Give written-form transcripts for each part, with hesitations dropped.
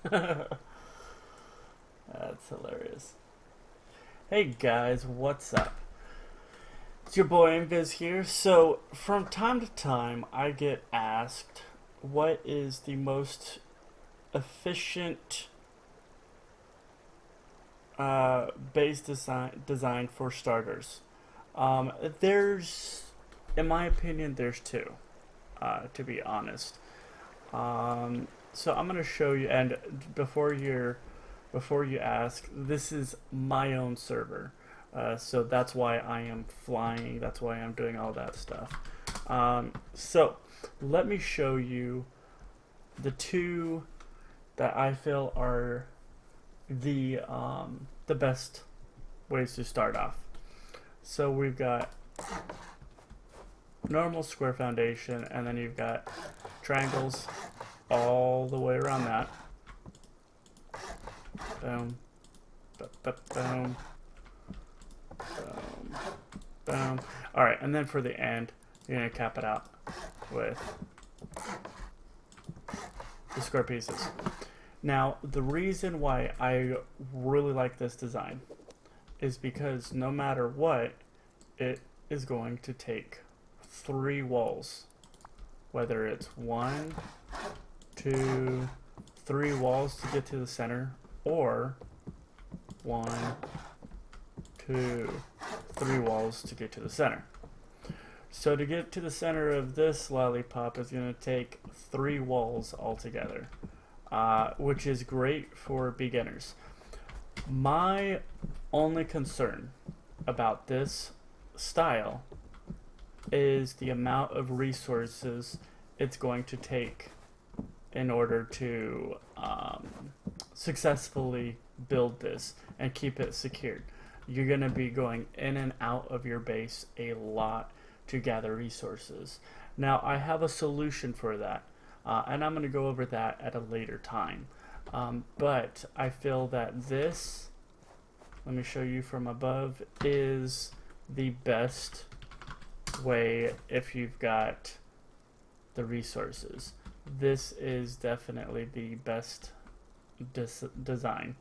That's hilarious. Hey guys, what's up? It's your boy Invis here. So, from time to time, I get asked what is the most efficient base design for starters. There's, in my opinion, there's two. To be honest, so I'm gonna show you. And before you ask, this is my own server, so that's why I am flying. That's why I'm doing all that stuff. So let me show you the two that I feel are the best ways to start off. So we've got normal square foundation, and then you've got triangles all the way around that. Boom, boom, boom, boom. All right, and then for the end, you're gonna cap it out with the square pieces. Now, the reason why I really like this design is because no matter what, it is going to take 3 walls. Whether it's 1, 2, 3 walls to get to the center, or 1, 2, 3 walls to get to the center. So to get to the center of this lollipop is going to take 3 walls altogether, which is great for beginners. My only concern about this style is the amount of resources it's going to take in order to successfully build this and keep it secured. You're going to be going in and out of your base a lot to gather resources. Now, I have a solution for that, and I'm going to go over that at a later time. But I feel that this, let me show you from above, is the best way if you've got the resources. This is definitely the best design.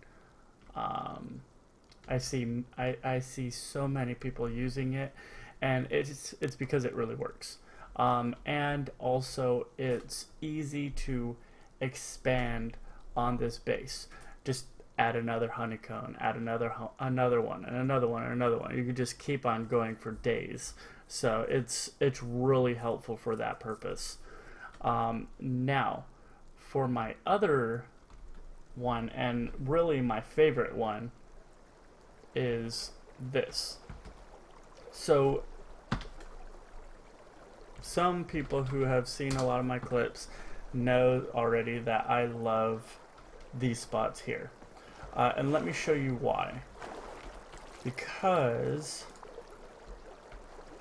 I see so many people using it, and it's because it really works. And also it's easy to expand on this base. Just add another honeycomb, add another one, and another one, and another one. You can just keep on going for days. So it's really helpful for that purpose. Now, for my other one, and really my favorite one, is this. So some people who have seen a lot of my clips know already that I love these spots here. And let me show you why. Because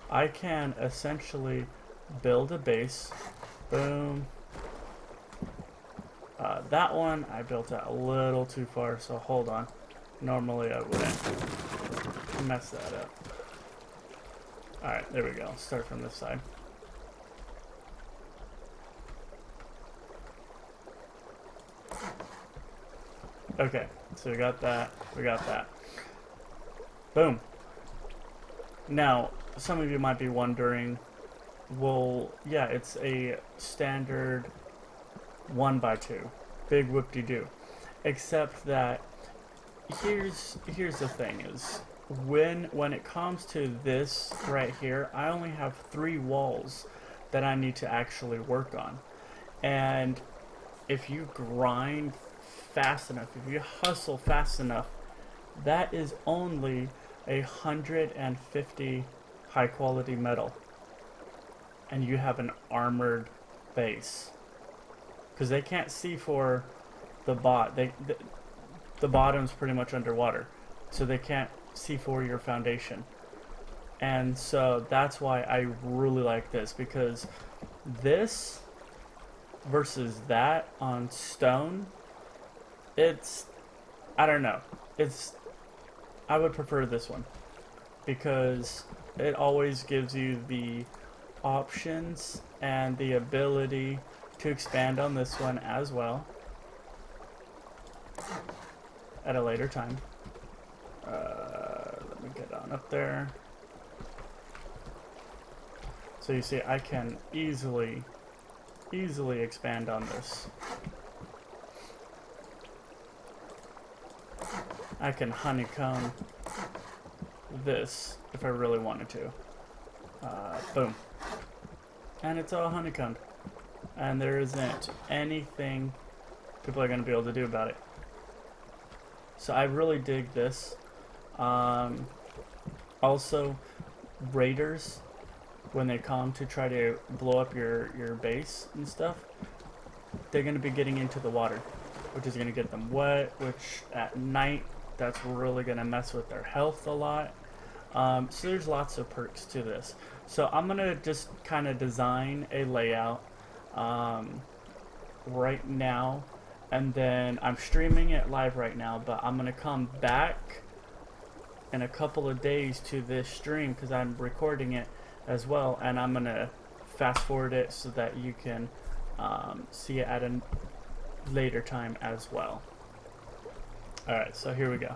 I can essentially build a base. Boom. That one I built it a little too far, so hold on. Normally I wouldn't mess that up. Alright, there we go. Start from this side. Okay, so we got that. We got that. Boom. Now, some of you might be wondering, well, yeah, it's a standard 1x2. Big whoop-de-doo. Except that here's the thing is when it comes to this right here, I only have 3 walls that I need to actually work on. And if you grind fast enough, if you hustle fast enough, that is only 150 high quality metal, and you have an armored base. Because they can't see for the the bottom's pretty much underwater, so they can't see for your foundation. And so that's why I really like this, because this versus that on stone, it's, I don't know, I would prefer this one because it always gives you the options and the ability to expand on this one as well. at a later time. Let me get on up there. So you see, I can easily expand on this. I can honeycomb this if I really wanted to. Boom. And it's all honeycombed. And there isn't anything people are going to be able to do about it. So I really dig this. Also, raiders, when they come to try to blow up your base and stuff, they're going to be getting into the water, which is going to get them wet, which at night, that's really going to mess with their health a lot. So there's lots of perks to this. So I'm going to just kind of design a layout right now, and then I'm streaming it live right now, but I'm going to come back in a couple of days to this stream because I'm recording it as well, and I'm going to fast forward it so that you can see it at a later time as well. Alright, so here we go.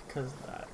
Because of that.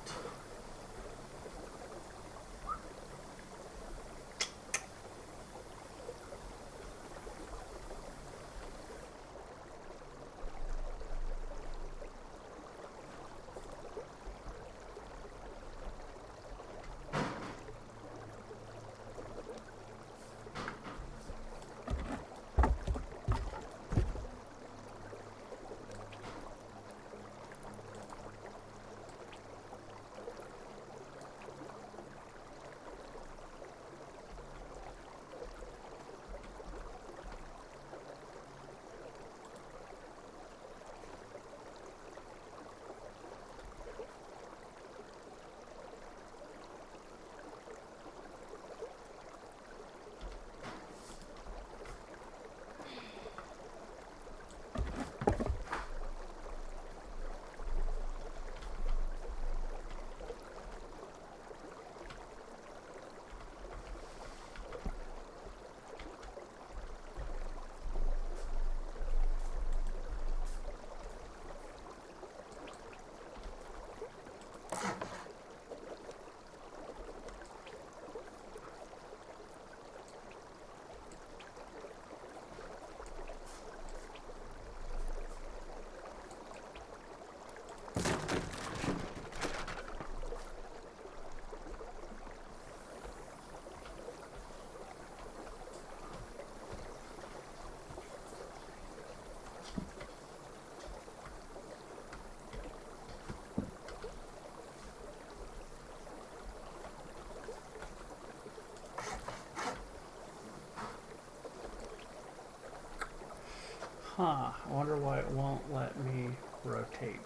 Huh, I wonder why it won't let me rotate.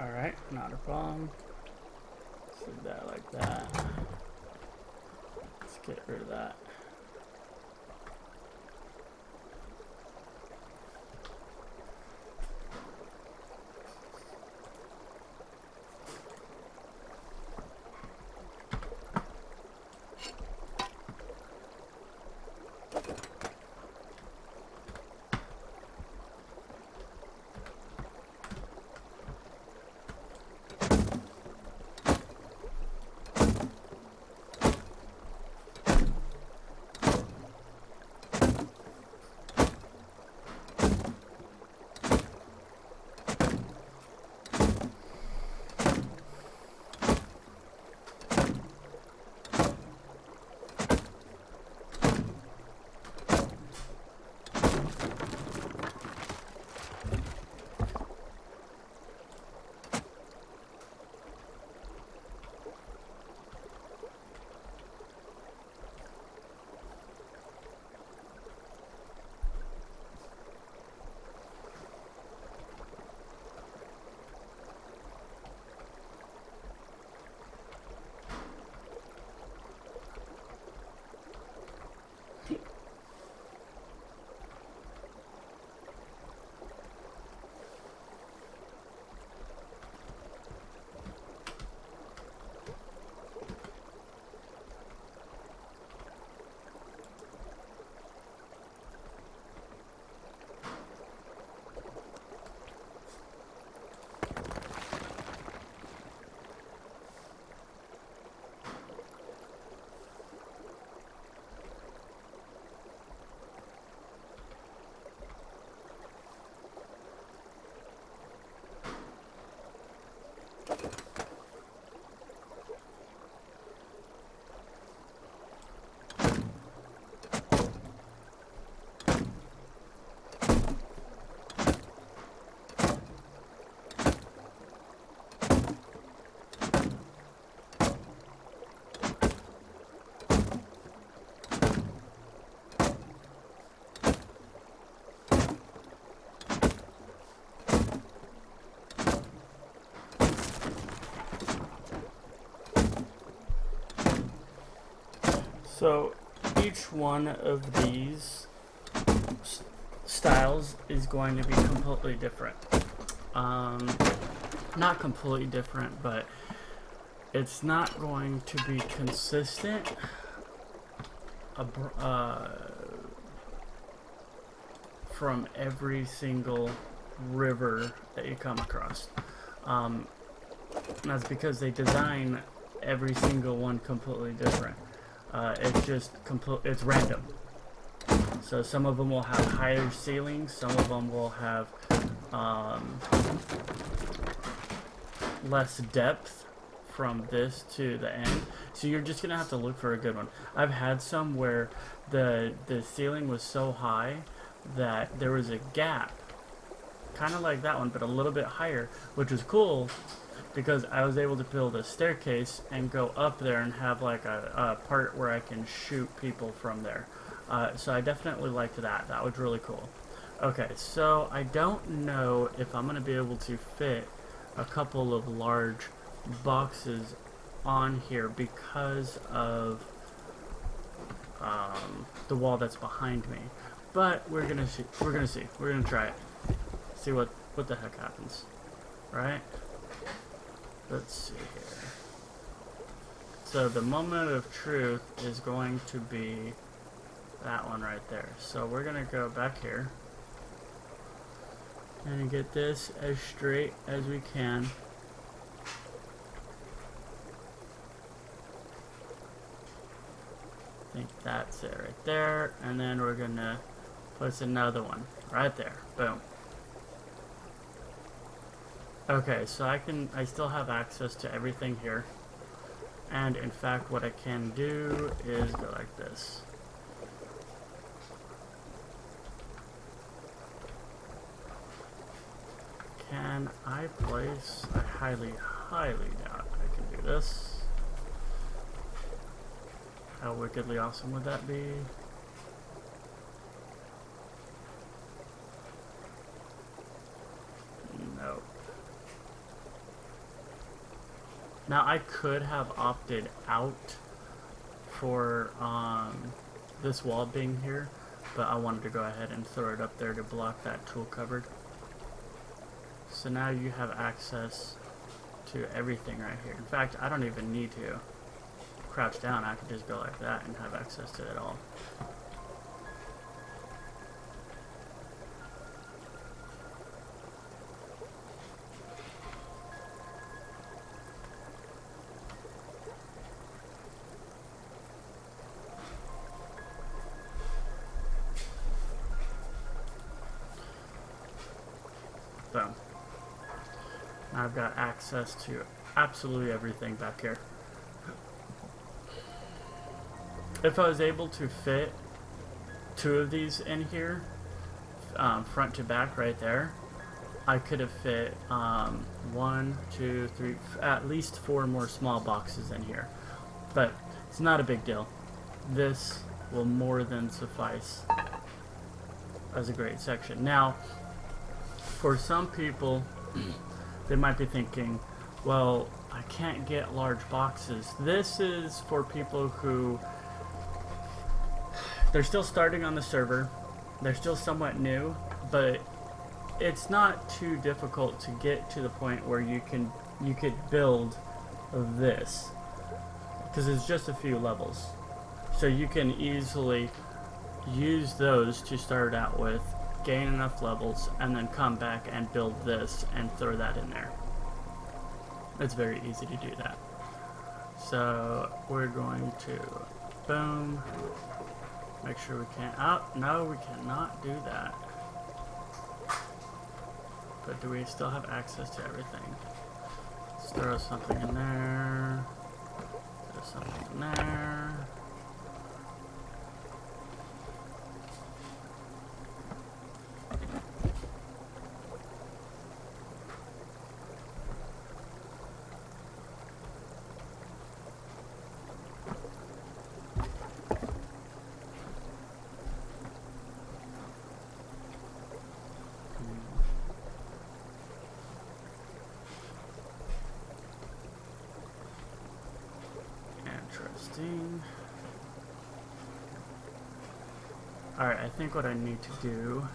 Alright, not a problem. Let's do that like that. Let's get rid of that. So each one of these styles is going to be completely different. Not completely different, but it's not going to be consistent from every single river that you come across. And that's because they design every single one completely different. It's just it's random. So some of them will have higher ceilings, some of them will have less depth from this to the end. So you're just gonna have to look for a good one. I've had some where the ceiling was so high that there was a gap, kind of like that one, but a little bit higher, which was cool because I was able to build a staircase and go up there and have like a part where I can shoot people from there. So I definitely liked that. That was really cool. Okay, so I don't know if I'm going to be able to fit a couple of large boxes on here because of the wall that's behind me. But we're gonna see. We're gonna try it. See what the heck happens. Right? Let's see here. So the moment of truth is going to be that one right there. So we're gonna go back here and get this as straight as we can. I think that's it right there, and then we're gonna place another one right there. Boom. Okay, so I still have access to everything here, and in fact what I can do is go like this. Can I place? I highly doubt I can do this. How wickedly awesome would that be? No. Now I could have opted out for this wall being here, but I wanted to go ahead and throw it up there to block that tool cupboard. So now you have access to everything right here. In fact, I don't even need to crouch down. I can just go like that and have access to it all. Boom. Now I've got access to absolutely everything back here. If I was able to fit 2 of these in here, front to back right there, I could have fit 1, 2, 3, at least 4 more small boxes in here. But it's not a big deal. This will more than suffice as a great section. Now, for some people, they might be thinking, well, I can't get large boxes. This is for people who, they're still starting on the server, they're still somewhat new, but it's not too difficult to get to the point where you could build this, because it's just a few levels. So you can easily use those to start out with, gain enough levels, and then come back and build this and throw that in there. It's very easy to do that. So we're going to boom, make sure we can't, oh no, we cannot do that. But do we still have access to everything? Let's throw something in there, throw something in there. Interesting. Alright, I think what I need to do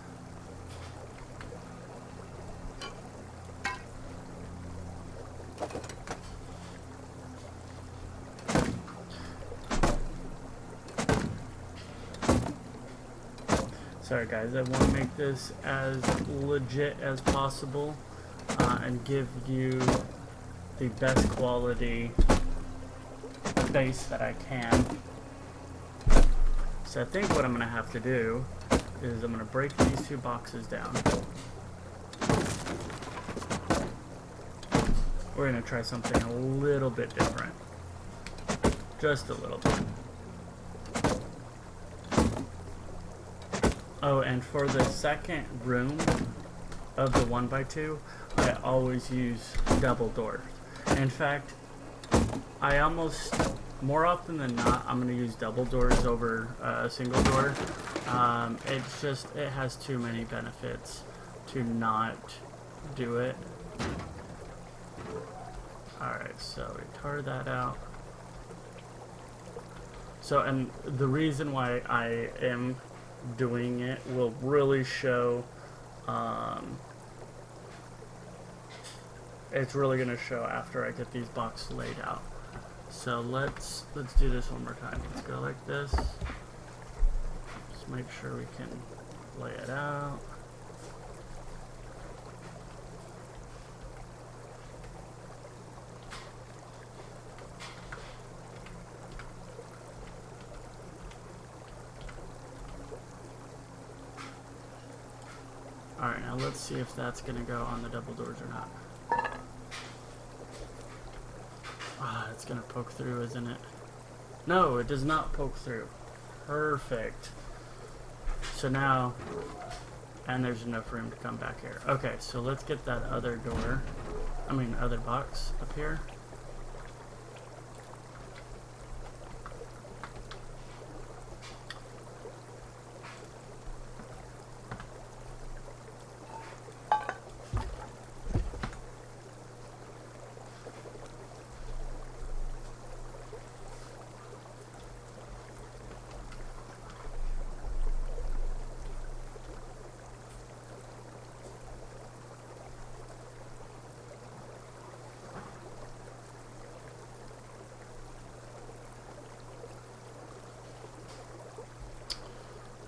sorry guys, I want to make this as legit as possible and give you the best quality base that I can. So I think what I'm going to have to do is I'm going to break these 2 boxes down. We're going to try something a little bit different. Just a little bit. Oh, and for the second room of the 1x2, I always use double doors. In fact, I almost, more often than not, I'm going to use double doors over a single door. It's just, it has too many benefits to not do it. Alright, so we tore that out. So, and the reason why I am doing it will really show, it's really going to show after I get these boxes laid out. So let's do this one more time. Let's go like this. Just make sure we can lay it out. Alright, now let's see if that's going to go on the double doors or not. Ah, it's going to poke through, isn't it? No, it does not poke through. Perfect. So now, And there's enough room to come back here. Okay, so let's get that other door. Other box up here.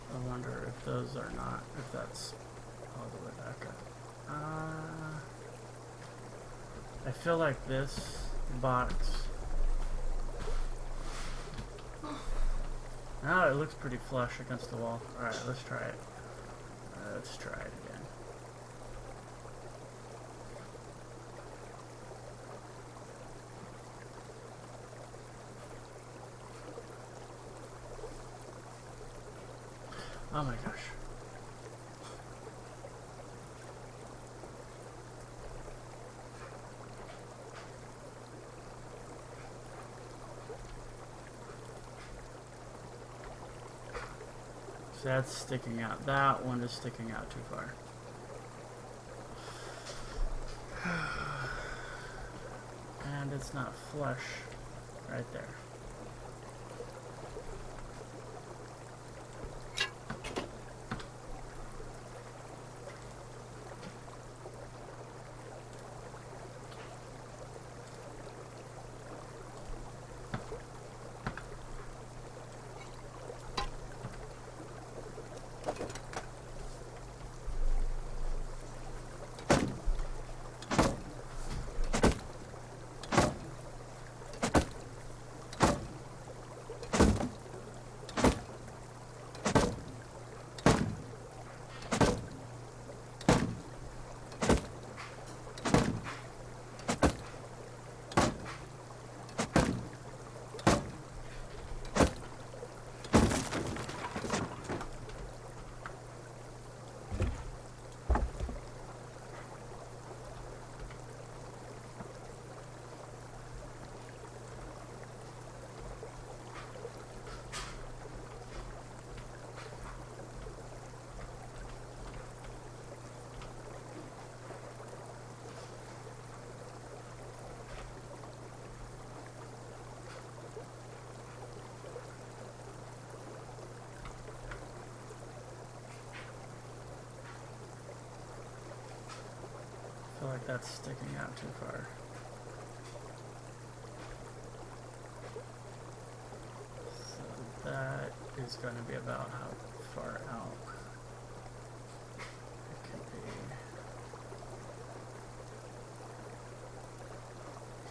I wonder if those are not, if that's all the way back up. I feel like this box. Oh, it looks pretty flush against the wall. Alright, let's try it. Let's try it again. Oh my gosh. So that's sticking out. That one is sticking out too far. And it's not flush right there. I feel like that's sticking out too far. So that is going to be about how far out it can be.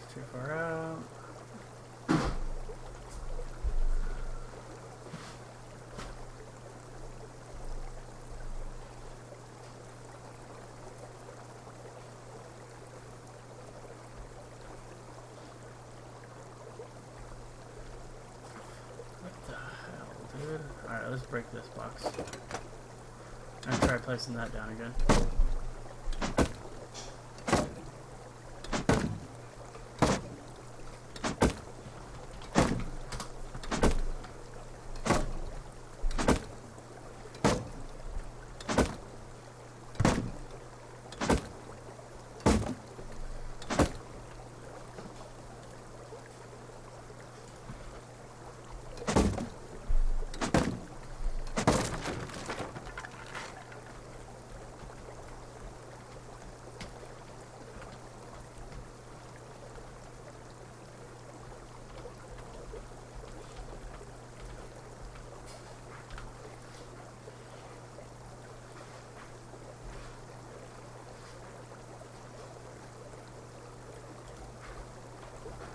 It's too far out. Alright, let's break this box. And try placing that down again.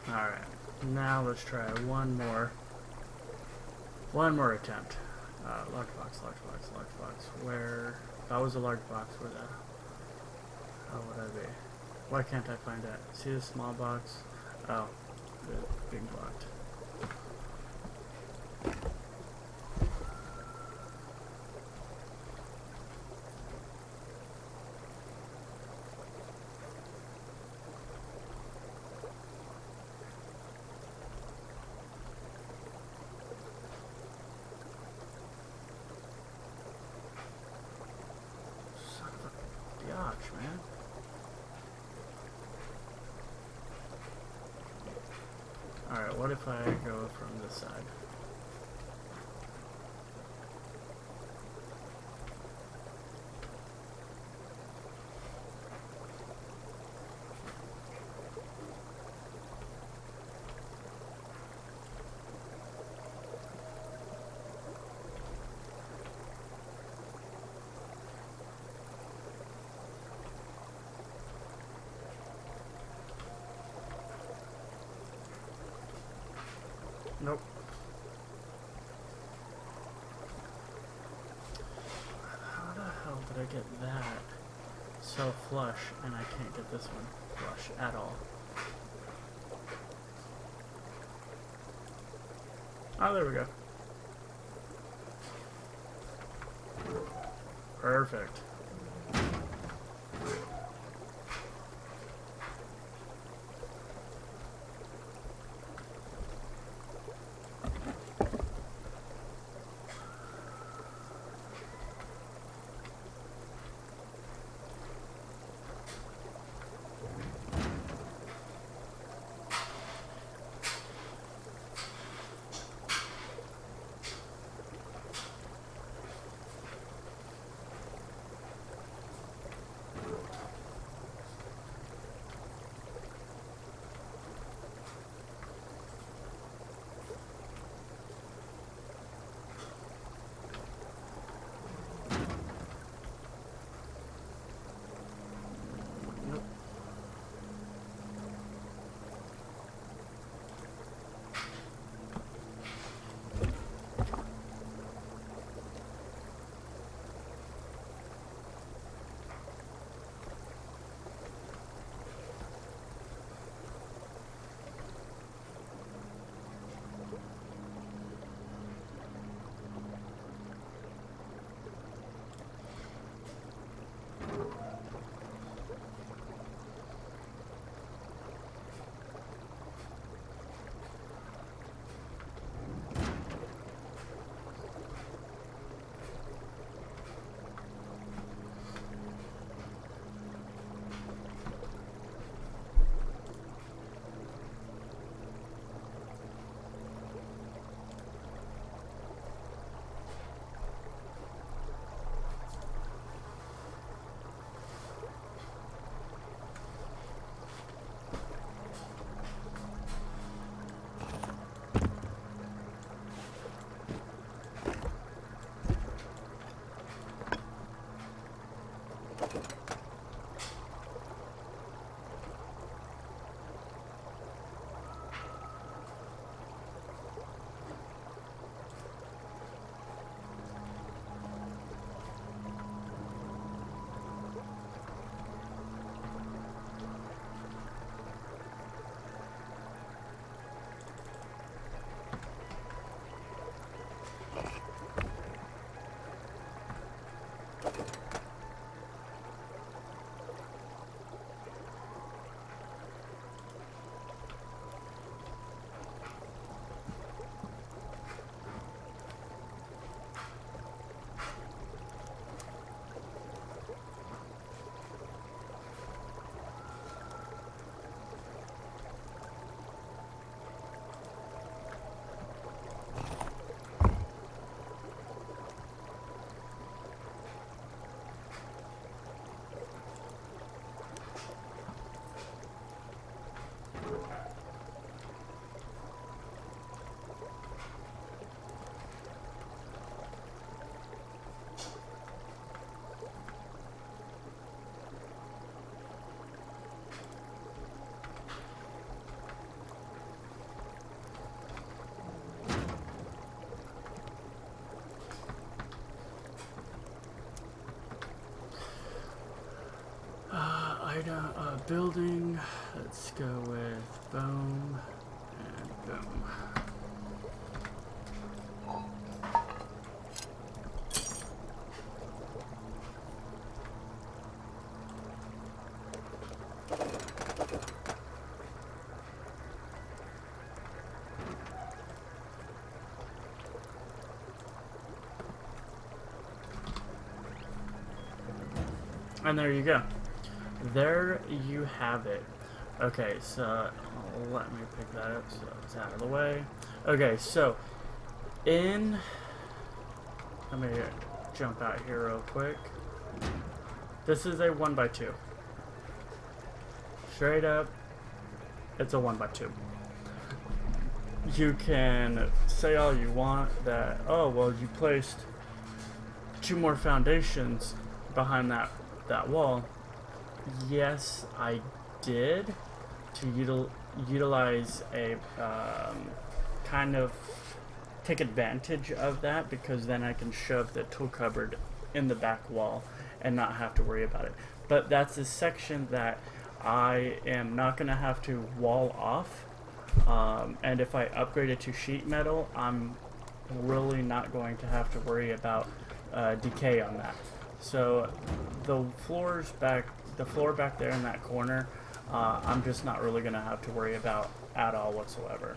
Alright, now let's try one more attempt. Large box. Where, if I was a large box, where the hell would I be? Why can't I find that? See the small box? Oh, it's being blocked. what if I go from this side? Nope. How the hell did I get that so flush and I can't get this one flush at all? Oh, there we go. Perfect. Building. Let's go with boom and boom. And there you go. There you have it. Okay, so let me pick that up so it's out of the way. Okay, so let me jump out here real quick. This is a 1x2. Straight up, it's a 1x2. You can say all you want that, oh, well, you placed 2 more foundations behind that wall. Yes, I did, to utilize a kind of take advantage of that, because then I can shove the tool cupboard in the back wall and not have to worry about it. But that's a section that I am not going to have to wall off, and if I upgrade it to sheet metal, I'm really not going to have to worry about decay on that. So the floor back there in that corner, I'm just not really going to have to worry about at all whatsoever.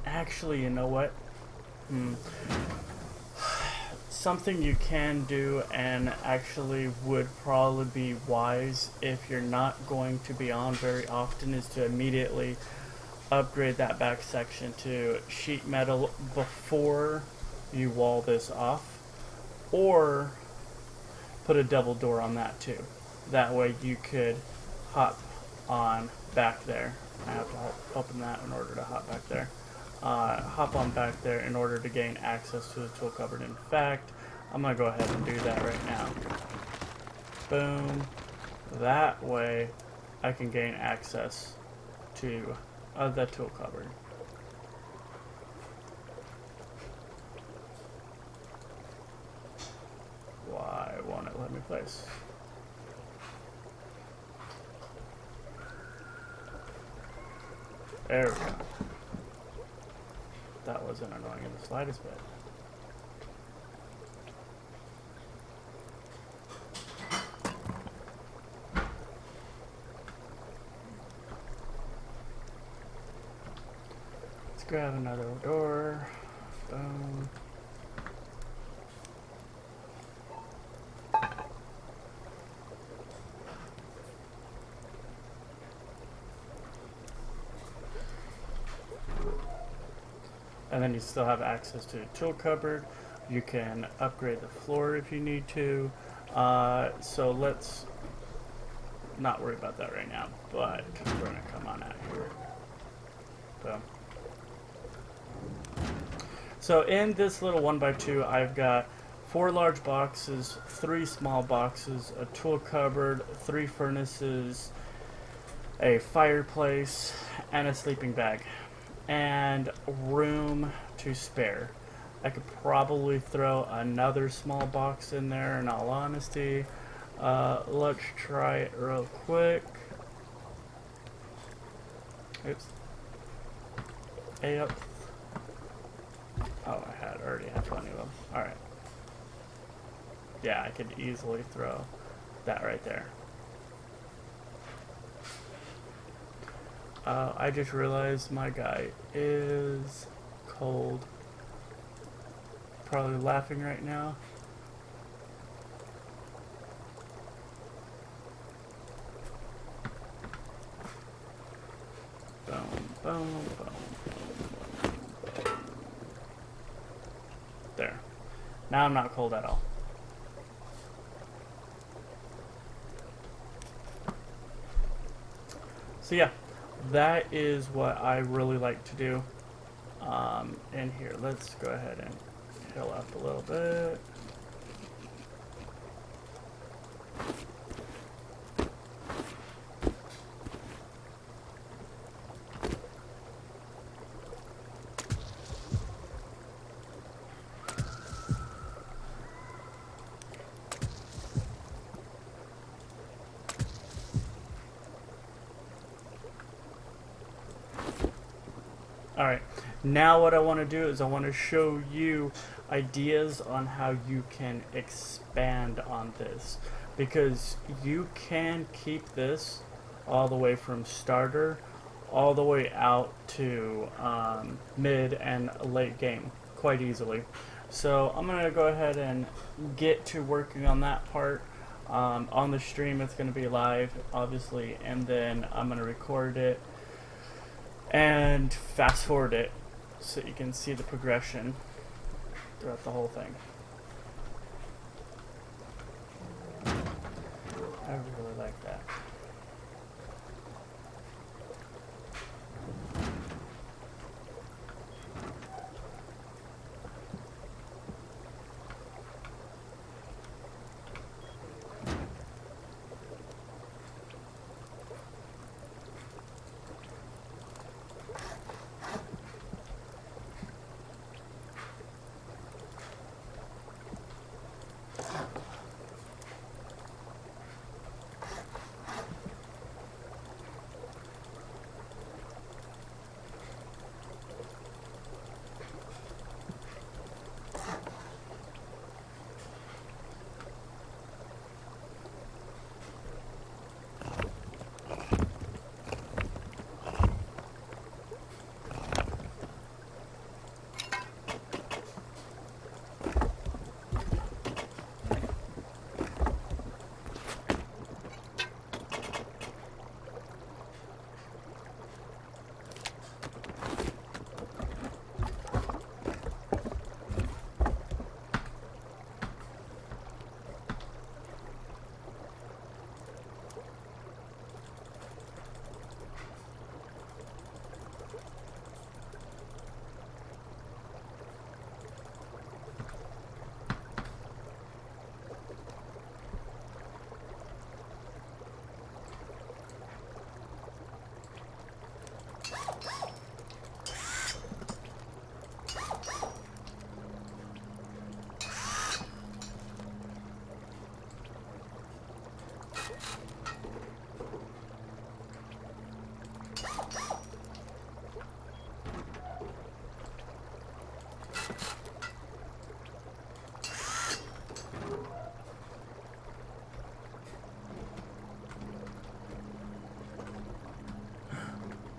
Actually, you know what? Something you can do, and actually would probably be wise if you're not going to be on very often, is to immediately upgrade that back section to sheet metal before you wall this off, or put a double door on that too. That way you could hop on back there. I have to open that in order to hop back there. Hop on back there in order to gain access to the tool cupboard. In fact, I'm going to go ahead and do that right now. Boom. That way I can gain access to the tool cupboard. Why won't it let me place? There we go. That wasn't annoying in the slightest bit. Let's grab another door. Boom. And then you still have access to a tool cupboard. You can upgrade the floor if you need to. So let's not worry about that right now, but we're gonna come on out here. Boom. So in this little 1x2, I've got 4 large boxes, 3 small boxes, a tool cupboard, 3 furnaces, a fireplace, and a sleeping bag. And room to spare. I could probably throw another small box in there, in all honesty. Let's try it real quick. Oops. Yep. Oh, I already had plenty of them. Alright. Yeah, I could easily throw that right there. I just realized my guy is cold. Probably laughing right now. Boom, boom, boom, boom, boom. There. Now I'm not cold at all. So yeah. That is what I really like to do in here. Let's go ahead and heal up a little bit. Alright, now what I want to do is I want to show you ideas on how you can expand on this, because you can keep this all the way from starter all the way out to mid and late game quite easily. So I'm going to go ahead and get to working on that part. On the stream, it's going to be live, obviously, and then I'm going to record it and fast forward it so you can see the progression throughout the whole thing. I really like that.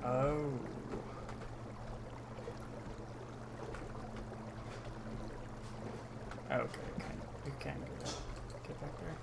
Oh. Okay, you can do that. Get back there.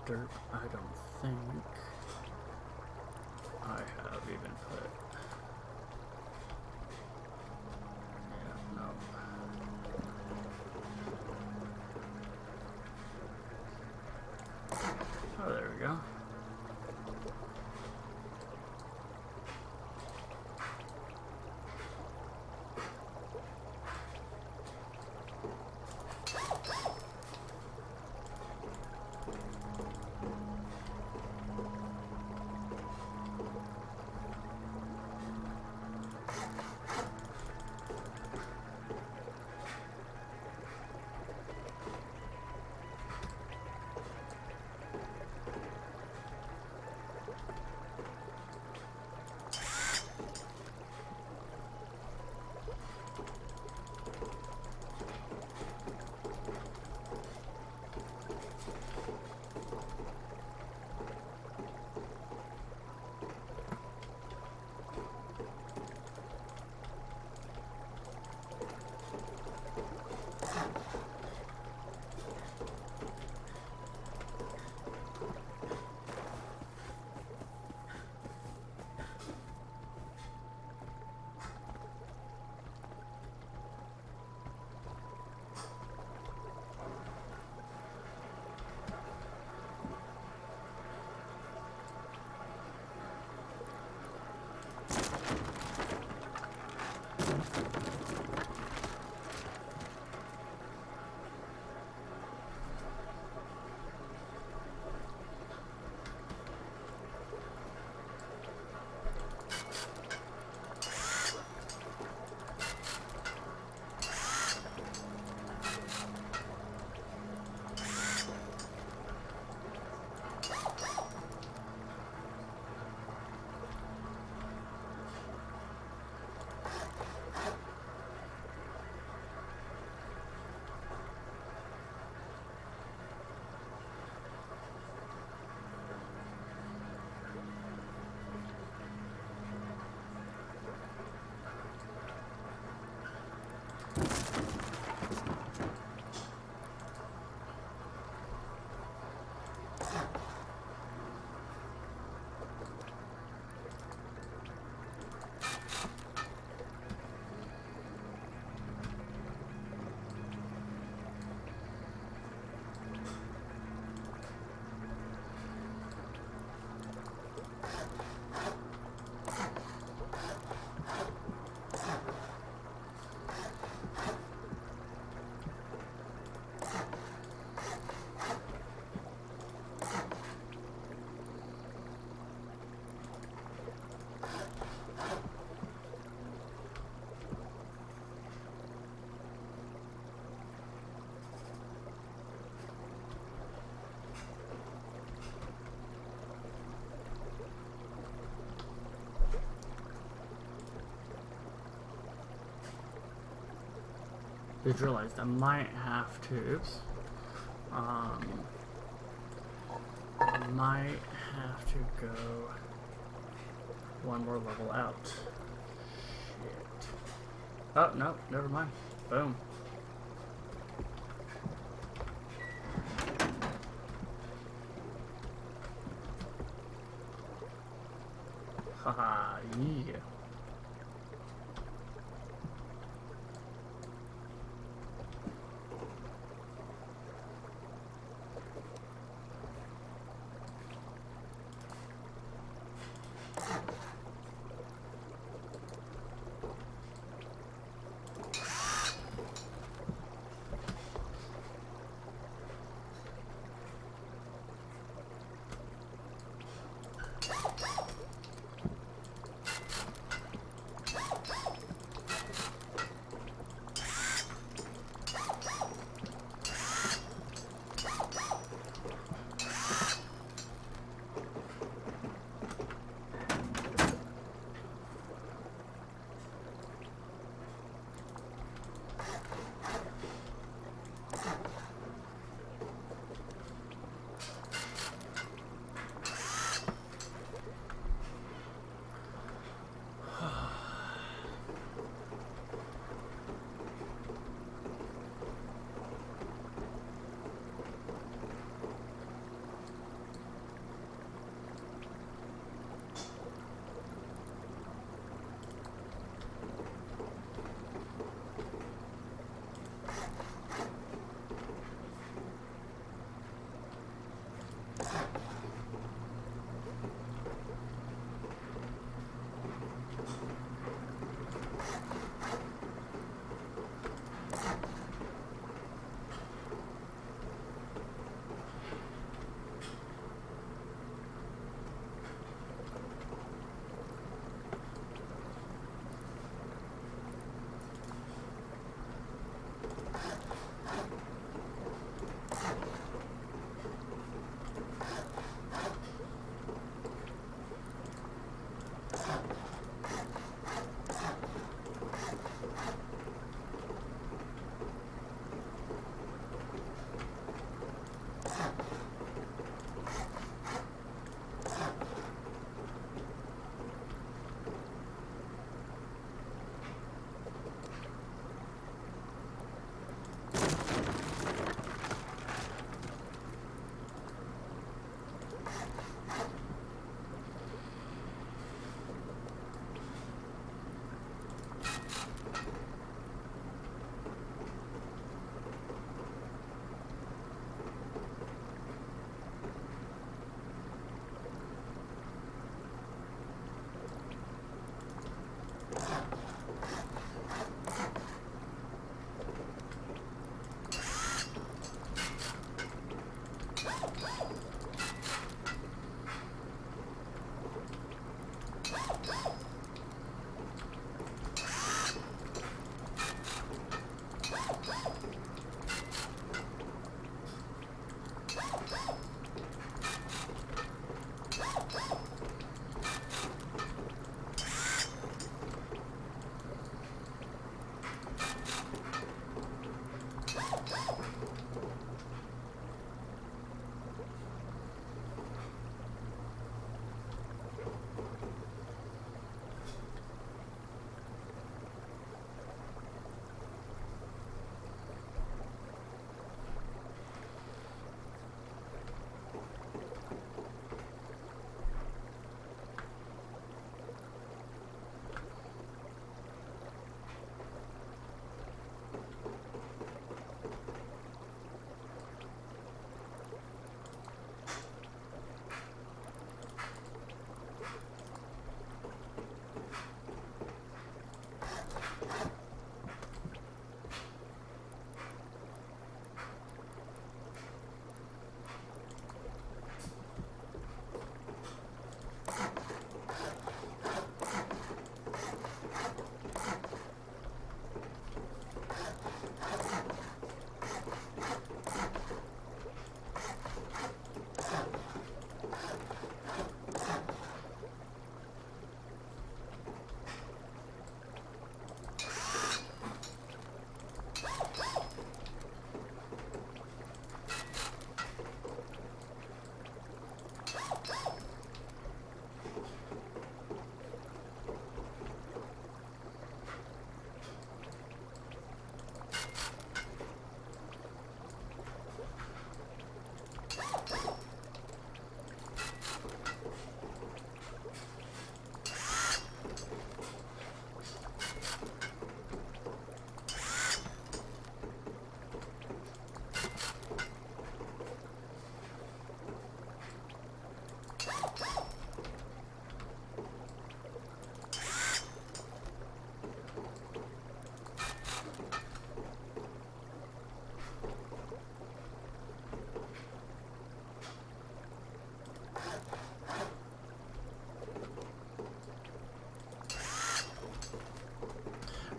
dirt I don't think I have even put. Yeah, no. Oh, there we go. Just realized I might have to, oops, I might have to go one more level out. Shit. Oh, no, never mind. Boom. Haha, yeah.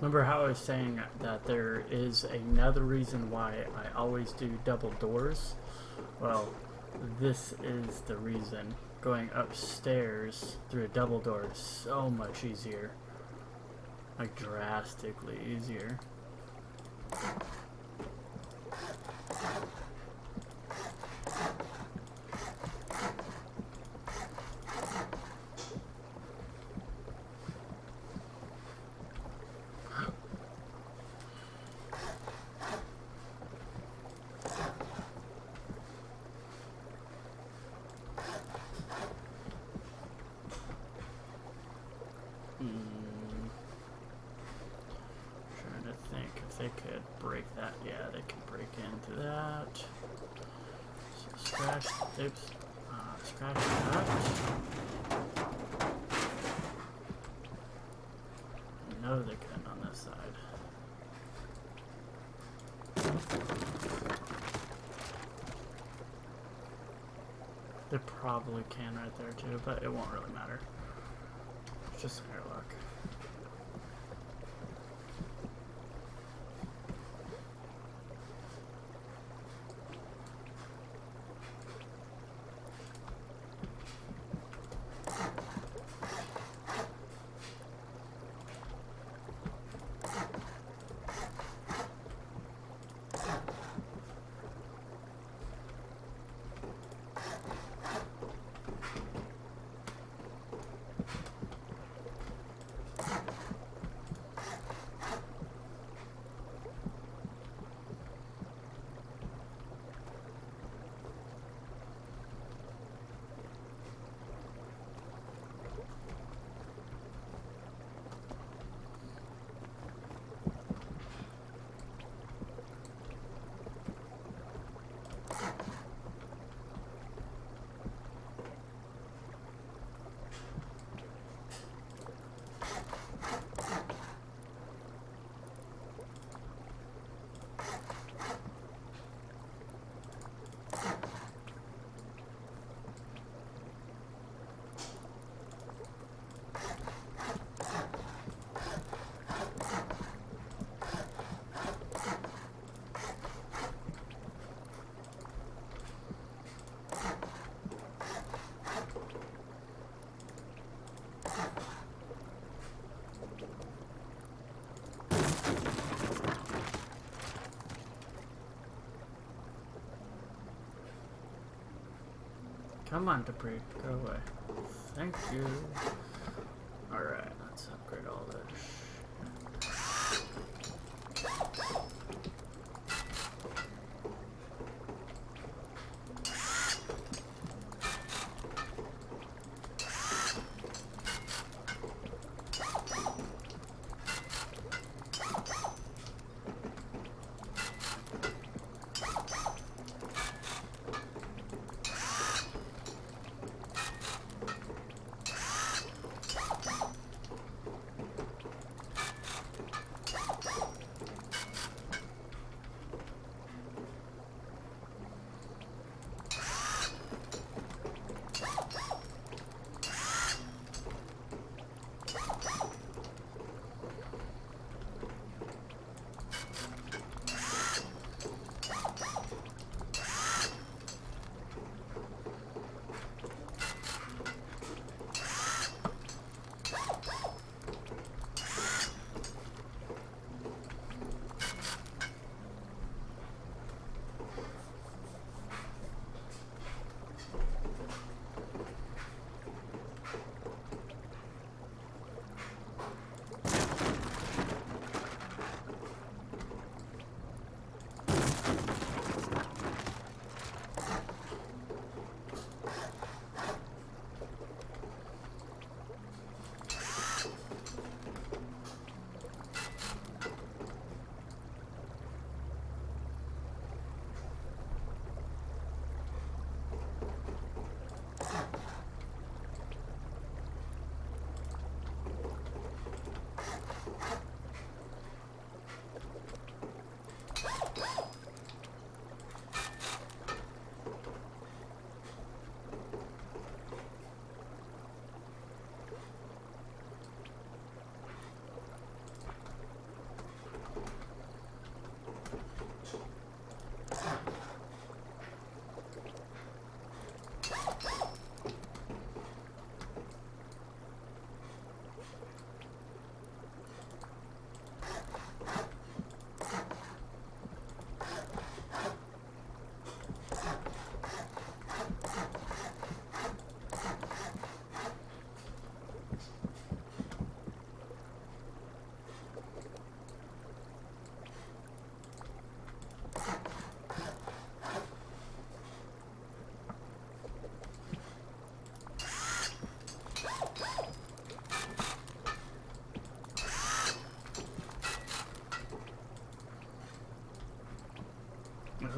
Remember how I was saying that there is another reason why I always do double doors? Well, this is the reason. Going upstairs through a double door is so much easier. Like, drastically easier. Trying to think if they could break that. Yeah, they can break into that. So scratch, oops, scratch that. No, they couldn't on this side. They probably can right there too, but it won't really matter. It's just an airlock. Come on, debris, go away. Thank you. Alright, let's upgrade all this.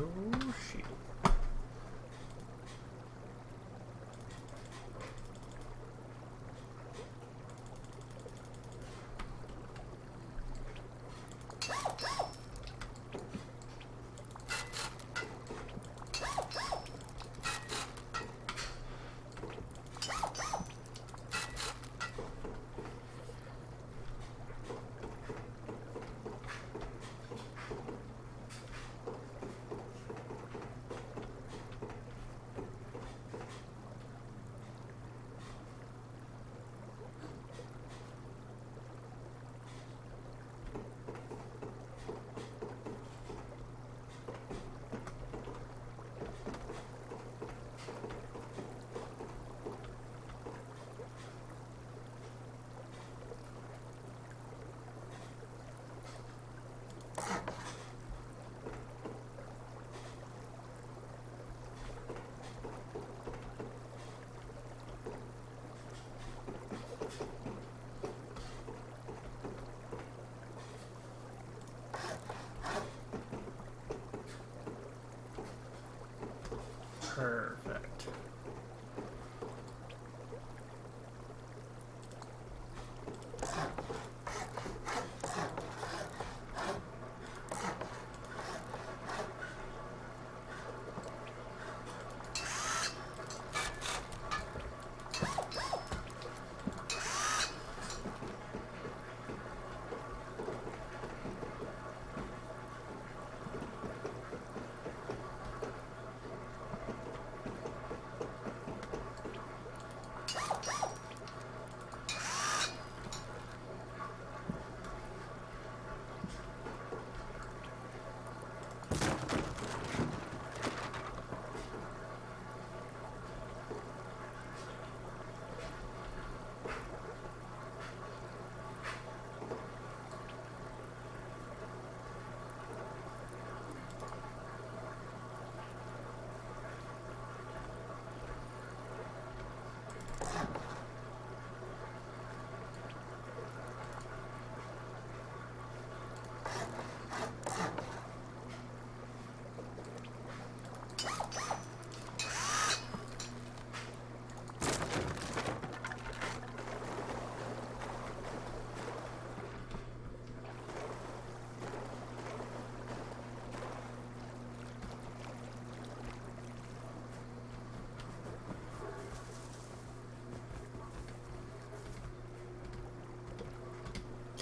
Oh, shit. Perfect.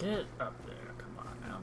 Get up there, come on now.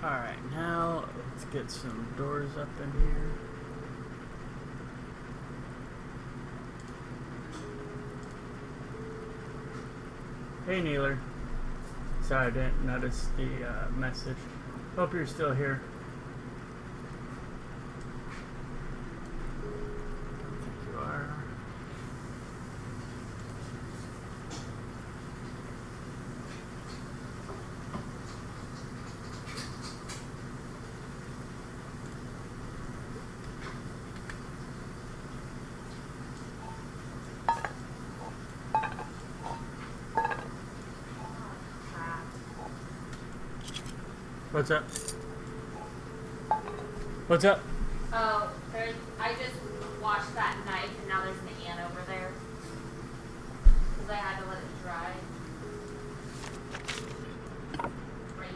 Alright, now let's get some doors up in here. Hey Neeler. Sorry I didn't notice the message. Hope you're still here. I think you are. What's up? What's up? Oh, I just washed that knife and now there's an ant over there. Because I had to let it dry. Great.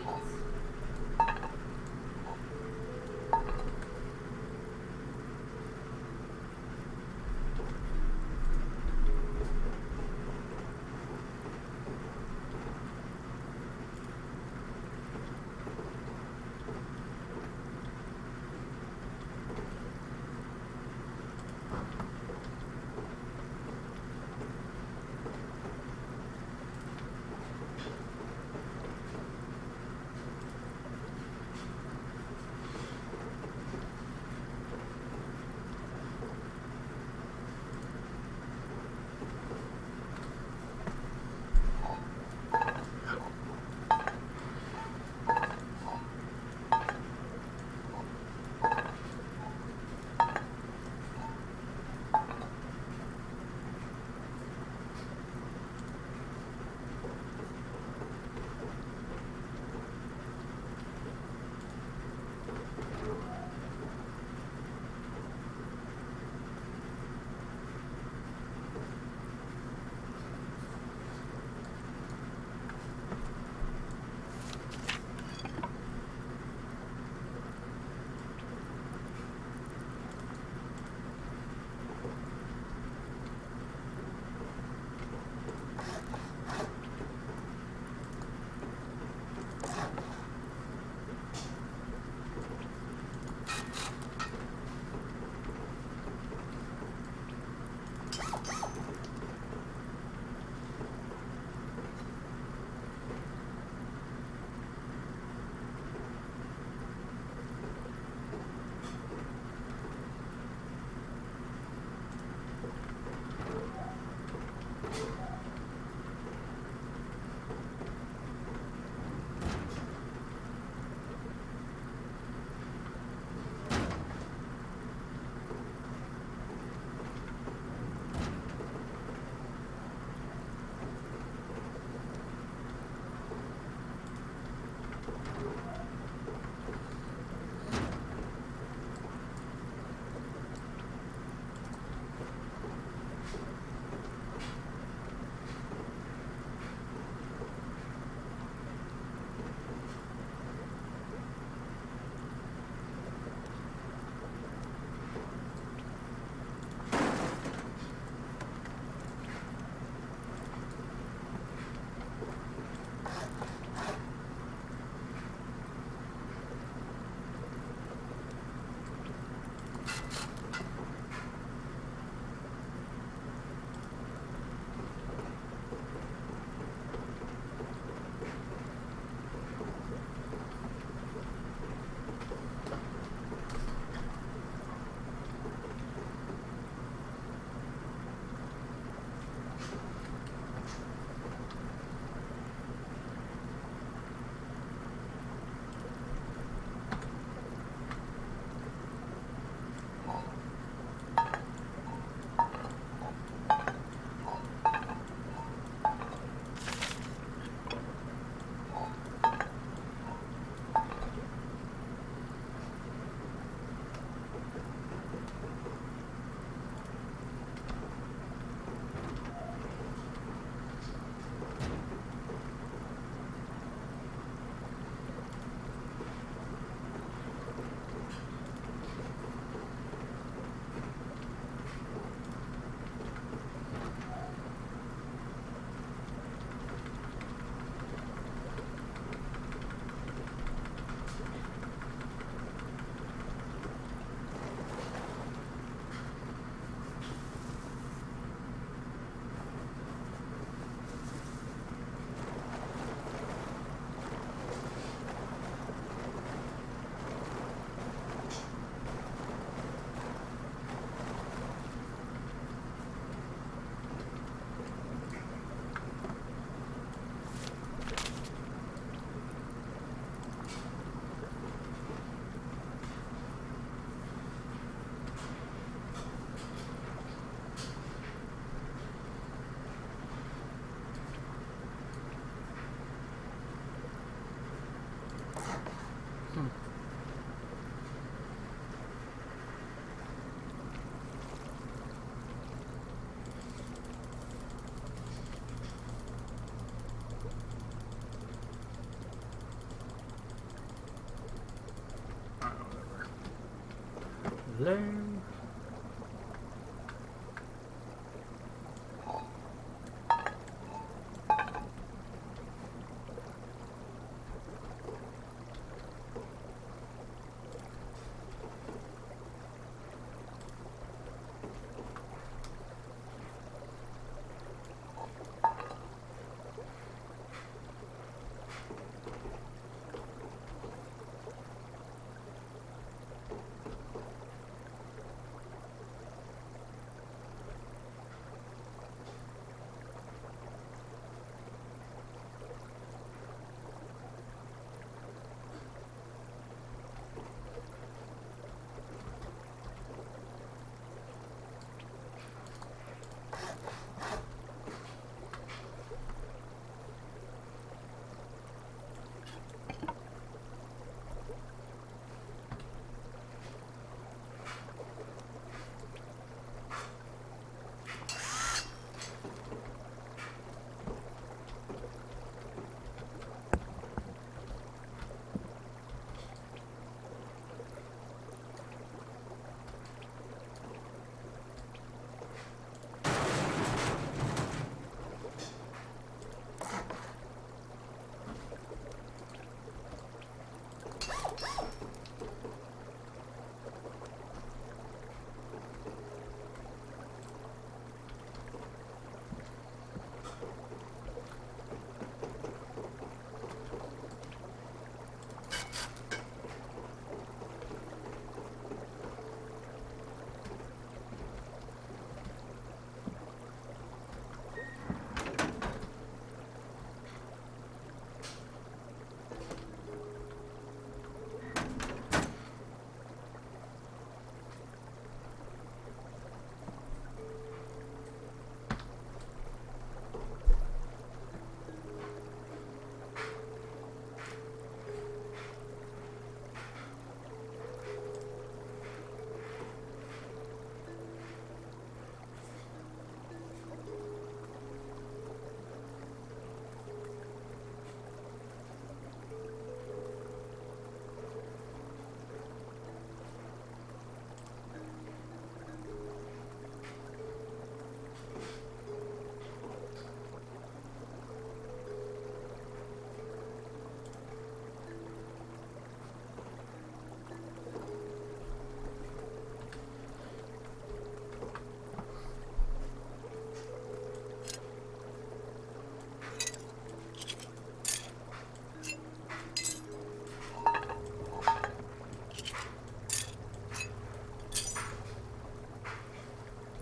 Lame.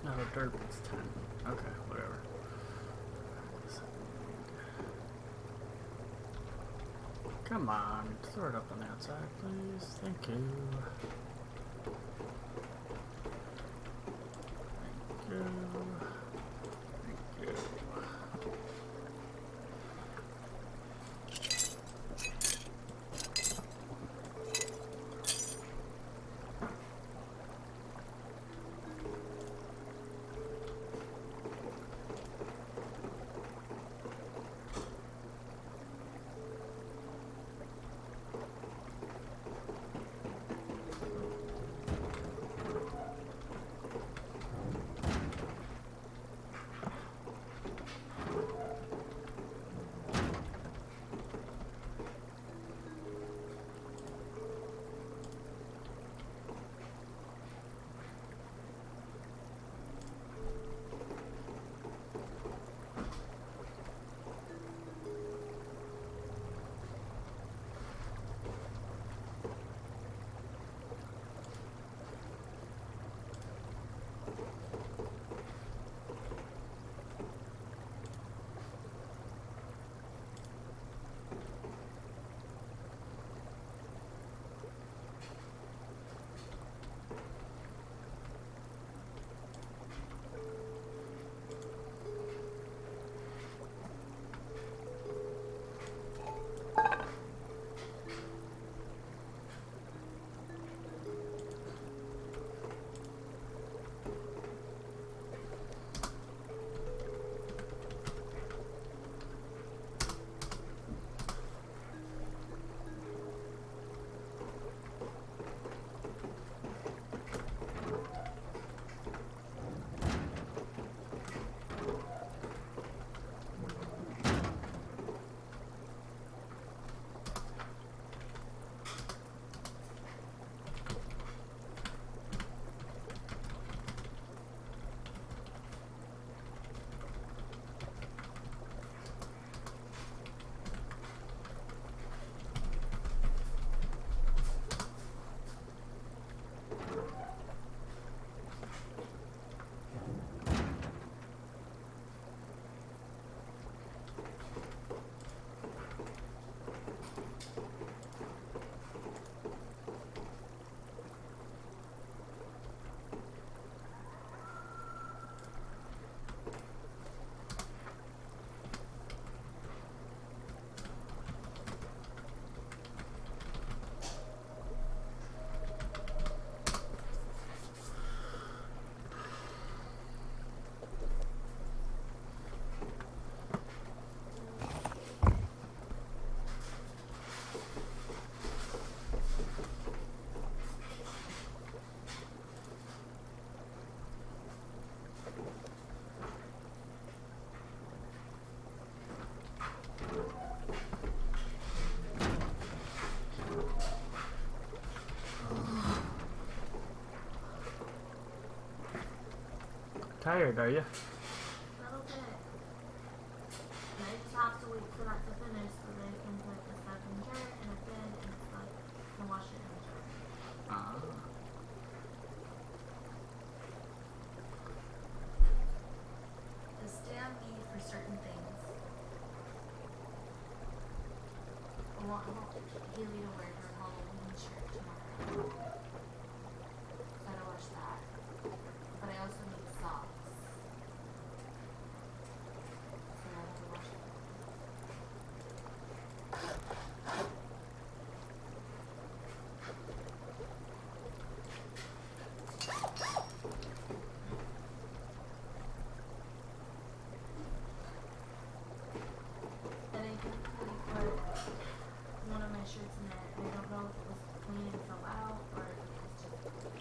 No, Durbin's 10. Okay, whatever. Come on, throw it up on the outside, please. Thank you. Thank you. Thank you. tired, are you? A little bit. And I just have to wait for that to finish so they can put the stuff in dirt and a bin and it's like and wash it in the dirt. The stand me for certain things. I want Haley to wear her Halloween shirt tomorrow. Gotta wash that. But I also need socks. So I have to wash them. And I think we put one of my shirts in there. I don't know if it was clean and fell out or if it was just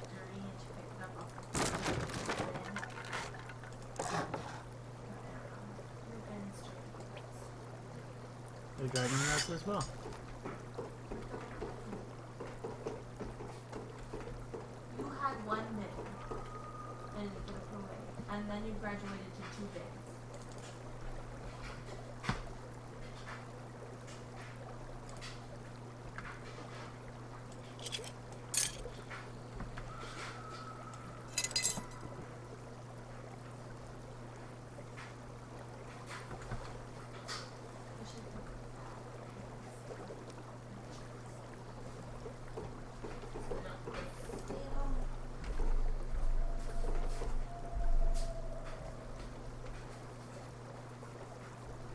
dirty and she picked it up off the bin. I don't know. Your bin's dirty. The garden nuts as well. You had one bin and you put it away. And then you graduated to 2 bins. I should put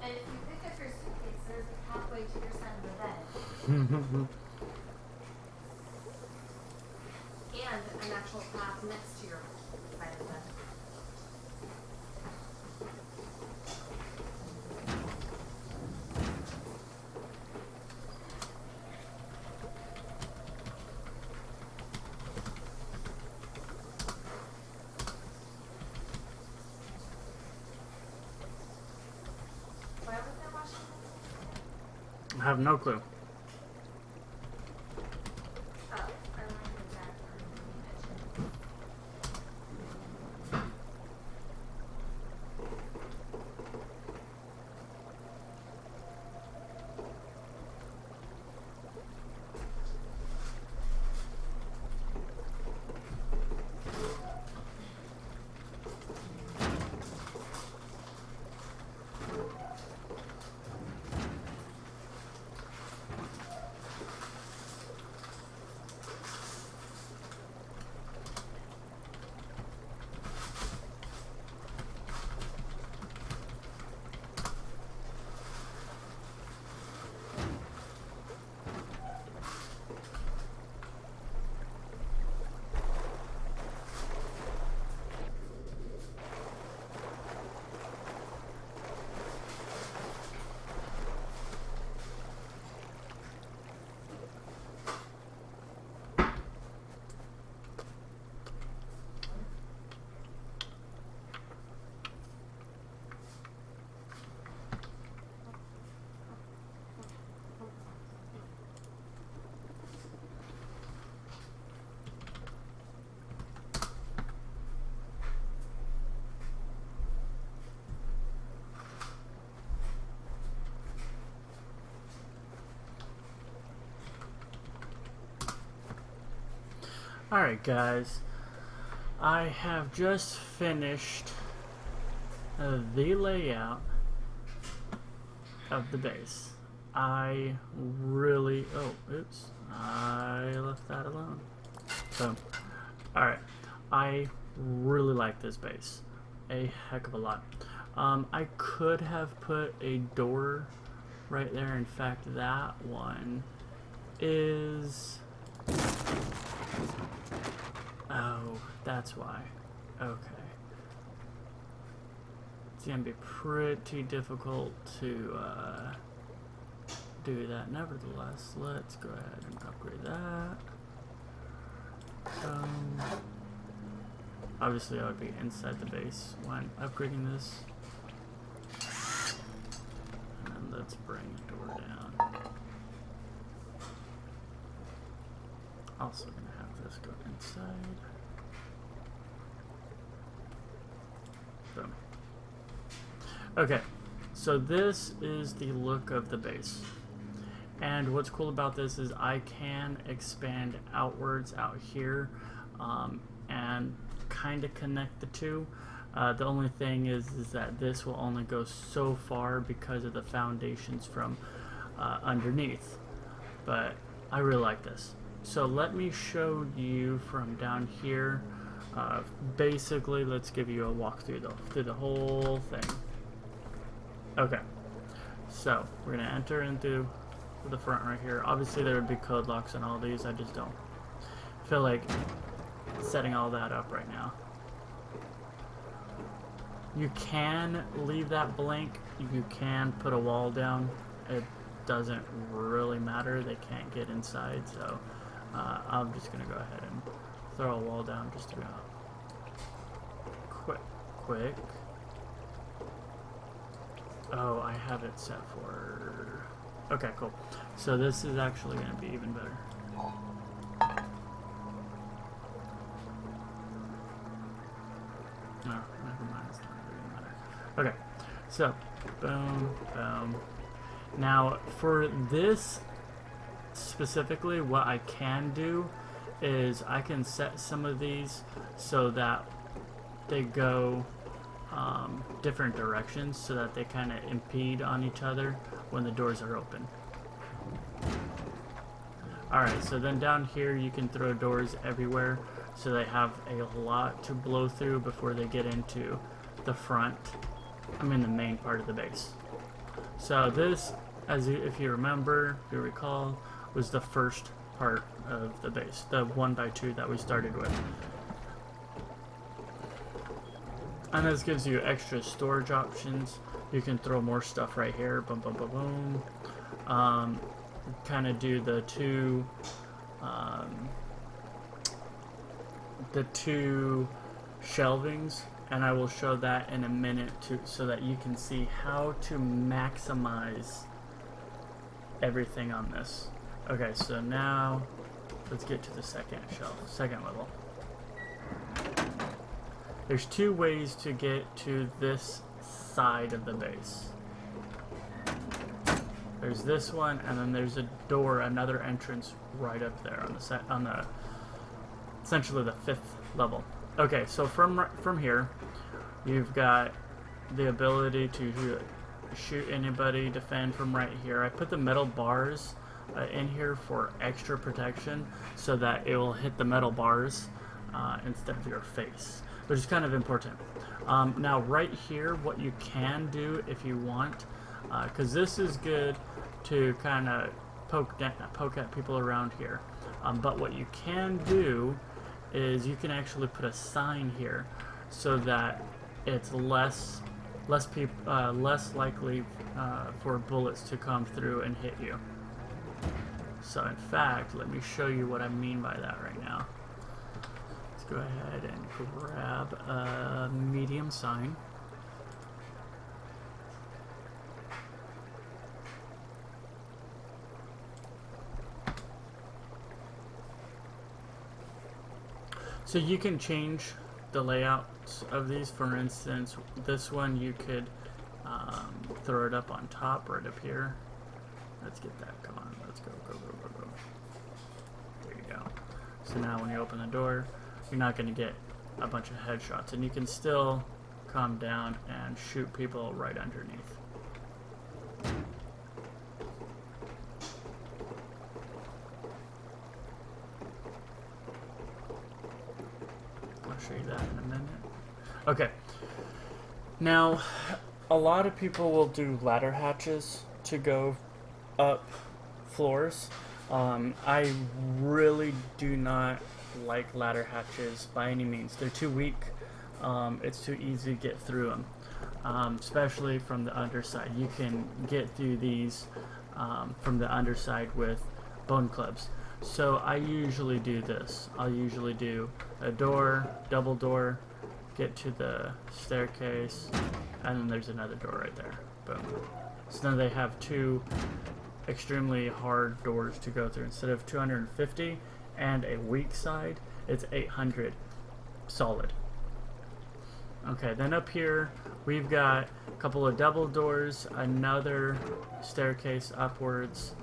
and if you pick up your suitcase, there's a pathway to your side of the bed. And an actual path next to your side of the bed. Why was there washing machine? I have no clue. Oh, I remember that from the mention. Alright guys, I have just finished the layout of the base. I really, I left that alone. So, alright, I really like this base a heck of a lot. I could have put a door right there. In fact, that one is... Oh, that's why. Okay. It's gonna be pretty difficult to do that. Nevertheless, let's go ahead and upgrade that. Obviously, I would be inside the base when upgrading this. And then let's bring the door down. Also gonna have this go inside. Boom. Okay, so this is the look of the base. And what's cool about this is I can expand outwards out here and kind of connect the two. The only thing is that this will only go so far because of the foundations from underneath. But I really like this. So let me show you from down here. Basically, let's give you a walkthrough through the whole thing. Okay, so we're gonna enter into the front right here. Obviously there would be code locks on all these. I just don't feel like setting all that up right now. You can leave that blank. You can put a wall down. It doesn't really matter. They can't get inside, so I'm just gonna go ahead and throw a wall down just to go quick. Oh, I have it set for... Okay, cool. So this is actually going to be even better. No, never mind. It's not really matter. Okay, so boom, boom. Now, for this specifically, what I can do is I can set some of these so that they go different directions, so that they kind of impede on each other when the doors are open. Alright, so then down here you can throw doors everywhere so they have a lot to blow through before they get into the front, the main part of the base. So this, if you remember, if you recall, was the first part of the base, the 1x2 that we started with. And this gives you extra storage options. You can throw more stuff right here. Boom, boom, boom, boom. Kind of do the two shelvings, and I will show that in a minute too, so that you can see how to maximize everything on this. Okay, so now let's get to the second level. There's two ways to get to this side of the base. There's this one, and then there's a door, another entrance right up there on the essentially the 5th level. Okay, so from here, you've got the ability to shoot anybody, defend from right here. I put the metal bars in here for extra protection, so that it will hit the metal bars instead of your face, which is kind of important. Now right here, what you can do if you want, because this is good to kind of poke at people around here, but what you can do is you can actually put a sign here so that it's less likely for bullets to come through and hit you. So in fact, let me show you what I mean by that right now. Let's go ahead and grab a medium sign. So you can change the layouts of these. For instance, this one you could throw it up on top, right up here. Let's get that. Come on, let's go. There you go. So now when you open the door, you're not going to get a bunch of headshots, and you can still come down and shoot people right underneath. I'll show you that in a minute. Okay. Now, a lot of people will do ladder hatches to go up floors. I really do not like ladder hatches by any means. They're too weak. It's too easy to get through them, especially from the underside. You can get through these from the underside with bone clubs. So I usually do this. I'll usually do a door, double door, get to the staircase, and then there's another door right there. Boom. So now they have two extremely hard doors to go through. Instead of 250 and a weak side, it's 800 solid. Okay, then up here we've got a couple of double doors, another staircase upwards,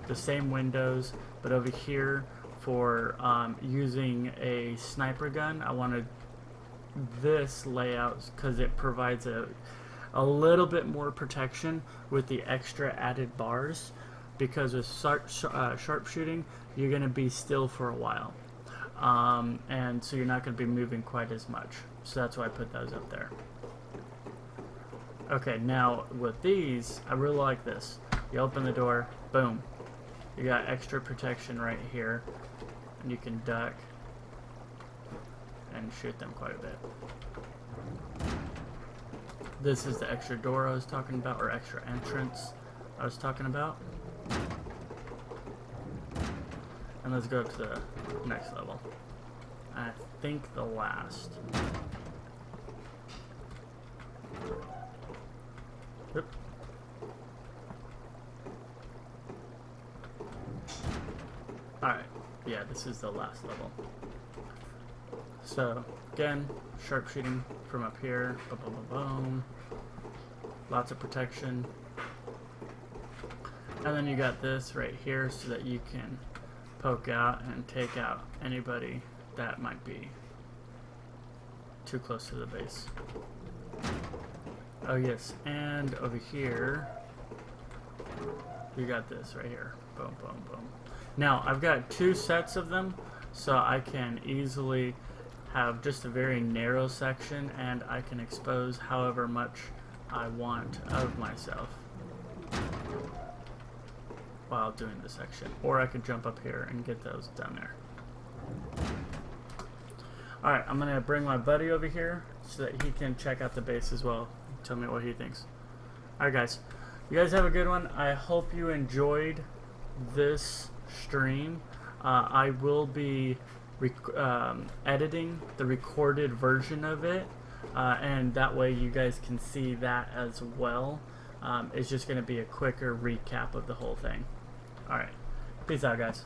the same windows, but over here for using a sniper gun, I wanted this layout because it provides a little bit more protection with the extra added bars, because with sharpshooting you're going to be still for a while, and so you're not going to be moving quite as much, so that's why I put those up there. Okay, now with these, I really like this. You open the door, boom, you got extra protection right here, and you can duck and shoot them quite a bit. This is the extra door I was talking about, or extra entrance I was talking about. And let's go to the next level. I think the last. Oop. Alright, yeah, this is the last level. So, again, sharpshooting from up here, boom, boom, boom, boom. Lots of protection. And then you got this right here so that you can poke out and take out anybody that might be too close to the base. Oh yes, and over here, you got this right here. Boom, boom, boom. Now, I've got 2 sets of them, so I can easily have just a very narrow section, and I can expose however much I want of myself while doing the section. Or I could jump up here and get those down there. Alright, I'm going to bring my buddy over here so that he can check out the base as well. Tell me what he thinks. Alright guys, you guys have a good one. I hope you enjoyed this stream. I will be editing the recorded version of it, and that way you guys can see that as well. It's just going to be a quicker recap of the whole thing. Alright, peace out guys.